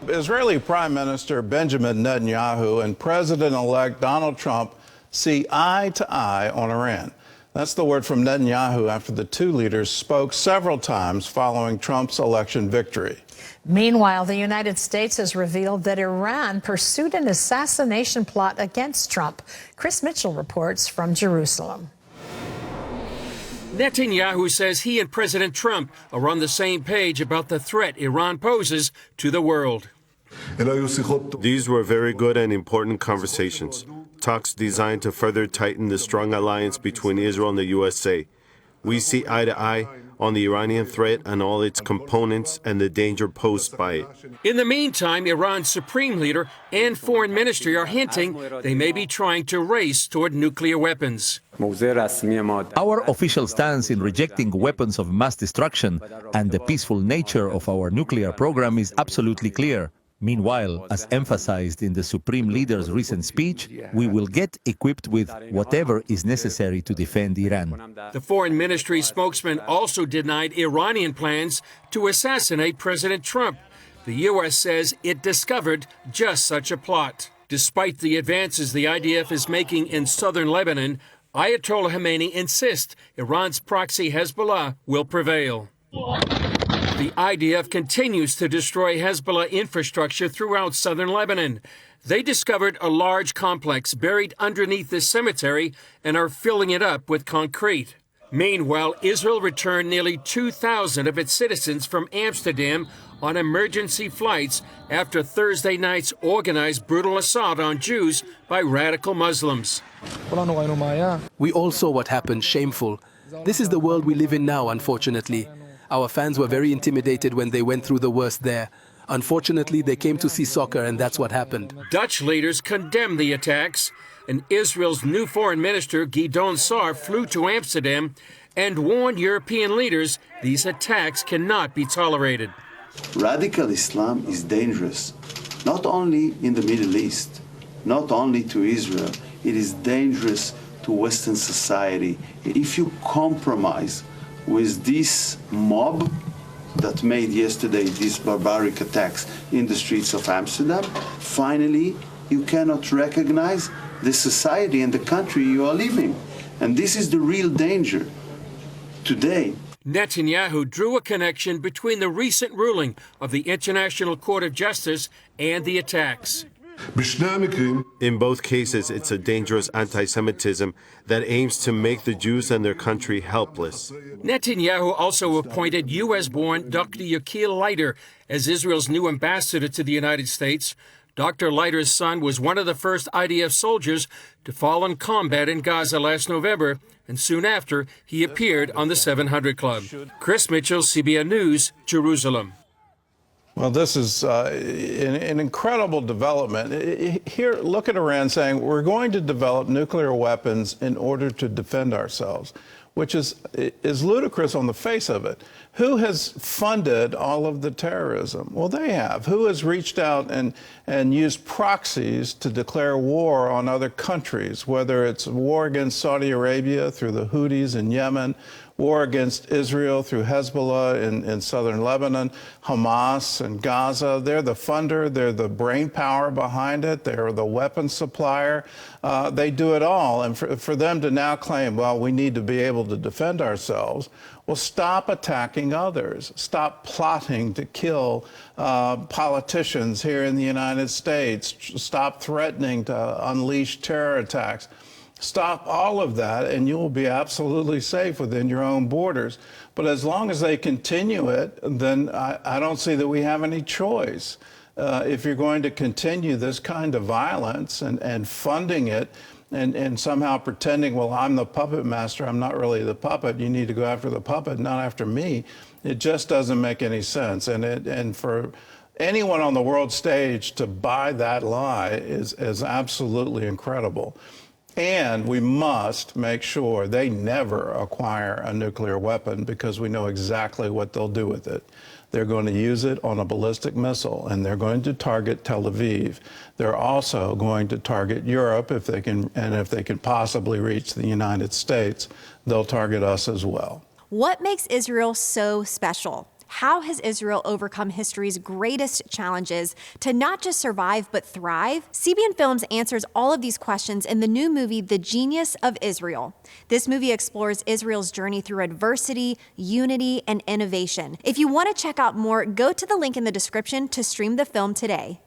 Israeli Prime Minister Benjamin Netanyahu and President-elect Donald Trump see eye to eye on Iran. That's the word from Netanyahu after the two leaders spoke several times following Trump's election victory. Meanwhile, the United States has revealed that Iran pursued an assassination plot against Trump. Chris Mitchell reports from Jerusalem. Netanyahu says he and President Trump are on the same page about the threat Iran poses to the world. These were very good and important conversations, talks designed to further tighten the strong alliance between Israel and the USA. We see eye to eye on the Iranian threat and all its components and the danger posed by it. In the meantime, Iran's supreme leader and foreign ministry are hinting they may be trying to race toward nuclear weapons. Our official stance in rejecting weapons of mass destruction and the peaceful nature of our nuclear program is absolutely clear. Meanwhile, as emphasized in the Supreme Leader's recent speech, we will get equipped with whatever is necessary to defend Iran. The foreign ministry spokesman also denied Iranian plans to assassinate President Trump. The U.S. says it discovered just such a plot. Despite the advances the IDF is making in southern Lebanon, Ayatollah Khamenei insists Iran's proxy Hezbollah will prevail. The IDF continues to destroy Hezbollah infrastructure throughout southern Lebanon. They discovered a large complex buried underneath this cemetery and are filling it up with concrete. Meanwhile, Israel returned nearly 2,000 of its citizens from Amsterdam on emergency flights after Thursday night's organized brutal assault on Jews by radical Muslims. We all saw what happened, shameful. This is the world we live in now, unfortunately. Our fans were very intimidated when they went through the worst there. Unfortunately, they came to see soccer, and that's what happened. Dutch leaders condemned the attacks, and Israel's new foreign minister, Gideon Saar, flew to Amsterdam and warned European leaders these attacks cannot be tolerated. Radical Islam is dangerous, not only in the Middle East, not only to Israel. It is dangerous to Western society. If you compromise with this mob that made yesterday these barbaric attacks in the streets of Amsterdam, finally you cannot recognize the society and the country you are living. And this is the real danger today. Netanyahu drew a connection between the recent ruling of the International Court of Justice and the attacks. In both cases, it's a dangerous anti-Semitism that aims to make the Jews and their country helpless. Netanyahu also appointed U.S.-born Dr. Yakil Leiter as Israel's new ambassador to the United States. Dr. Leiter's son was one of the first IDF soldiers to fall in combat in Gaza last November, and soon after, he appeared on the 700 Club. Chris Mitchell, CBN News, Jerusalem. Well, this is an incredible development. Here, look at Iran saying, we're going to develop nuclear weapons in order to defend ourselves, which is ludicrous on the face of it. Who has funded all of the terrorism? Well, they have. Who has reached out and used proxies to declare war on other countries, whether it's war against Saudi Arabia through the Houthis in Yemen, war against Israel through Hezbollah in southern Lebanon, Hamas in Gaza. They're the funder. They're the brain power behind it. They're the weapon supplier. They do it all. And for them to now claim, well, we need to be able to defend ourselves, well, stop attacking others. Stop plotting to kill politicians here in the United States. Stop threatening to unleash terror attacks. Stop all of that, and you will be absolutely safe within your own borders. But as long as they continue it, then I don't see that we have any choice. If you're going to continue this kind of violence and funding it and somehow pretending, well, I'm the puppet master, I'm not really the puppet, you need to go after the puppet, not after me, it just doesn't make any sense. And for anyone on the world stage to buy that lie is absolutely incredible. And we must make sure they never acquire a nuclear weapon, because we know exactly what they'll do with it. They're going to use it on a ballistic missile, and they're going to target Tel Aviv. They're also going to target Europe if they can, and if they can possibly reach the United States, they'll target us as well. What makes Israel so special? How has Israel overcome history's greatest challenges to not just survive but thrive? CBN Films answers all of these questions in the new movie, The Genius of Israel. This movie explores Israel's journey through adversity, unity, and innovation. If you want to check out more, go to the link in the description to stream the film today.